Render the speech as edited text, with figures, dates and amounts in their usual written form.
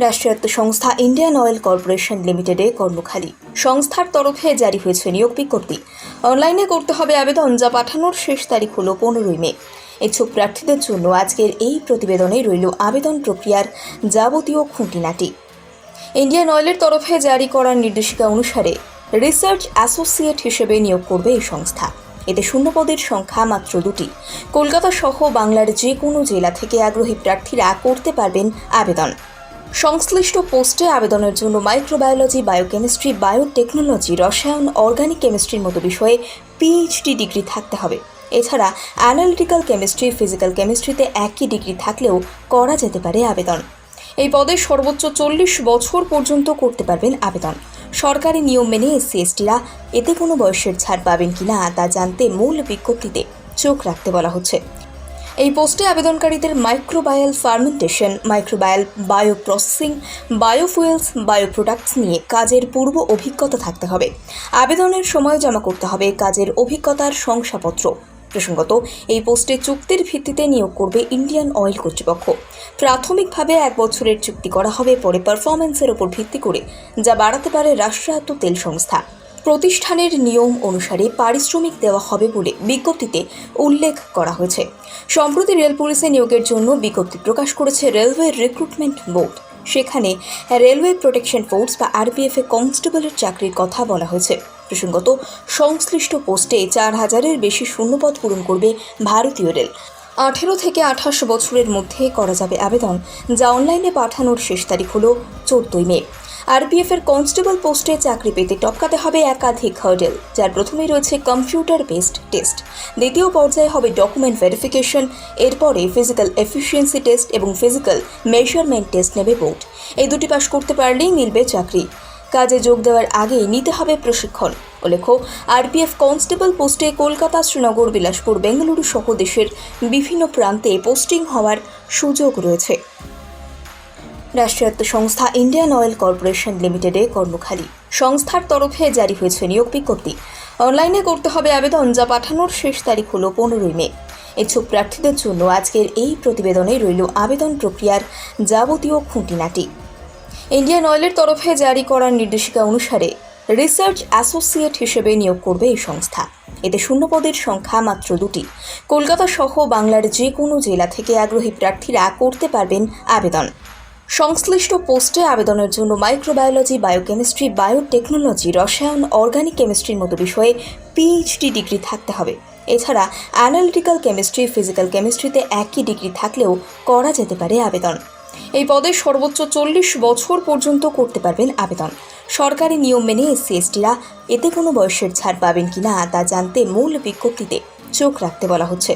রাষ্ট্রায়ত্ত সংস্থা Indian oil corporation লিমিটেডে কর্মখালি। সংস্থার তরফে জারি হয়েছে নিয়োগ বিজ্ঞপ্তি। অনলাইনে করতে হবে আবেদন, যা পাঠানোর শেষ তারিখ হল 15 মে। ইচ্ছুক প্রার্থীদের জন্য আজকের এই প্রতিবেদনে রইল আবেদন প্রক্রিয়ার যাবতীয় খুঁটিনাটি। ইন্ডিয়ান অয়েলের তরফে জারি করার নির্দেশিকা অনুসারে রিসার্চ অ্যাসোসিয়েট হিসেবে নিয়োগ করবে এই সংস্থা। এতে শূন্যপদের সংখ্যা মাত্র 2টি। কলকাতা সহ বাংলার যে কোনো জেলা থেকে আগ্রহী প্রার্থীরা করতে পারবেন আবেদন। সংশ্লিষ্ট পোস্টে আবেদনের জন্য মাইক্রোবায়োলজি, বায়োকেমিস্ট্রি, বায়োটেকনোলজি, রসায়ন, অর্গানিক কেমিস্ট্রির মতো বিষয়ে পিএইচডি ডিগ্রি থাকতে হবে। এছাড়া অ্যানালিটিক্যাল কেমিস্ট্রি, ফিজিক্যাল কেমিস্ট্রিতে একই ডিগ্রি থাকলেও করা যেতে পারে আবেদন। এই পদে সর্বোচ্চ 40 বছর পর্যন্ত করতে পারবেন আবেদন। সরকারি নিয়ম মেনে এসসি/এসটিরা এতে কোনো বয়সের ছাড় পাবেন কিনা তা জানতে মূল বিজ্ঞপ্তিতে চোখ রাখতে বলা হচ্ছে। এই পোস্টে আবেদনকারীদের microbial fermentation, microbial bio processing, biofuels, bioproducts নিয়ে কাজের পূর্ব অভিজ্ঞতা থাকতে হবে। আবেদনের সময় জমা করতে হবে কাজের অভিজ্ঞতার শংসাপত্র। প্রসঙ্গত, এই পোস্টে চুক্তির ভিত্তিতে নিয়োগ করবে ইন্ডিয়ান অয়েল কর্তৃপক্ষ। প্রাথমিকভাবে 1 বছরের চুক্তি করা হবে, পরে পারফরম্যান্সের উপর ভিত্তি করে যা বাড়াতে পারে রাষ্ট্রায়ত্ত তেল সংস্থা। প্রতিষ্ঠানের নিয়ম অনুসারে পারিশ্রমিক দেওয়া হবে বলে বিজ্ঞপ্তিতে উল্লেখ করা হয়েছে। সম্প্রতি রেল পুলিশে নিয়োগের জন্য বিজ্ঞপ্তি প্রকাশ করেছে রেলওয়ে রিক্রুটমেন্ট বোর্ড। সেখানে রেলওয়ে প্রোটেকশন ফোর্স বা আরপিএফে কনস্টেবলের চাকরির কথা বলা হয়েছে। প্রসঙ্গত, সংশ্লিষ্ট পোস্টে 4000-এর বেশি শূন্যপদ পূরণ করবে ভারতীয় রেল। 18 থেকে 28 বছরের মধ্যে করা যাবে আবেদন, যা অনলাইনে পাঠানোর শেষ তারিখ হল 14 মে। আরপিএফের কনস্টেবল পোস্টে চাকরি পেতে টপকাতে হবে একাধিক হার্ডেল, যার প্রথমেই রয়েছে কম্পিউটার বেসড টেস্ট। দ্বিতীয় পর্যায়ে হবে ডকুমেন্ট ভেরিফিকেশন। এরপরে ফিজিক্যাল এফিসিয়েন্সি টেস্ট এবং ফিজিক্যাল মেজারমেন্ট টেস্ট নেবে বোর্ড। এই দুটি পাশ করতে পারলেই মিলবে চাকরি। কাজে যোগ দেওয়ার আগে নিতে হবে প্রশিক্ষণ। উল্লেখ্য, আরপিএফ কনস্টেবল পোস্টে কলকাতা, শ্রীনগর, বিলাসপুর, বেঙ্গালুরু সহ দেশের বিভিন্ন প্রান্তে পোস্টিং হওয়ার সুযোগ রয়েছে। রাষ্ট্রায়ত্ত সংস্থা ইন্ডিয়ান অয়েল কর্পোরেশন লিমিটেডে কর্মখালি। সংস্থার তরফে জারি হয়েছে নিয়োগ বিজ্ঞপ্তি। অনলাইনে করতে হবে আবেদন, যা পাঠানোর শেষ তারিখ হল 15 মে। ইচ্ছুক প্রার্থীদের জন্য আজকের এই প্রতিবেদনে রইল আবেদন প্রক্রিয়ার যাবতীয় খুঁটিনাটি। ইন্ডিয়ান অয়েলের তরফে জারি করার নির্দেশিকা অনুসারে রিসার্চ অ্যাসোসিয়েট হিসেবে নিয়োগ করবে এই সংস্থা। এতে শূন্যপদের সংখ্যা মাত্র 2টি। কলকাতা সহ বাংলার যে কোনো জেলা থেকে আগ্রহী প্রার্থীরা করতে পারবেন আবেদন। সংশ্লিষ্ট পোস্টে আবেদনের জন্য মাইক্রোবায়োলজি, বায়োকেমিস্ট্রি, বায়োটেকনোলজি, রসায়ন, অর্গানিক কেমিস্ট্রির মতো বিষয়ে পিএইচডি ডিগ্রি থাকতে হবে। এছাড়া অ্যানালিটিক্যাল কেমিস্ট্রি, ফিজিক্যাল কেমিস্ট্রিতে একই ডিগ্রি থাকলেও করা যেতে পারে আবেদন। এই পদে সর্বোচ্চ 40 বছর পর্যন্ত করতে পারবেন আবেদন। সরকারি নিয়ম মেনে এসসি/এসটিরা এতে কোনো বয়সের ছাড় পাবেন কিনা তা জানতে মূল বিজ্ঞপ্তিতে চোখ রাখতে বলা হচ্ছে।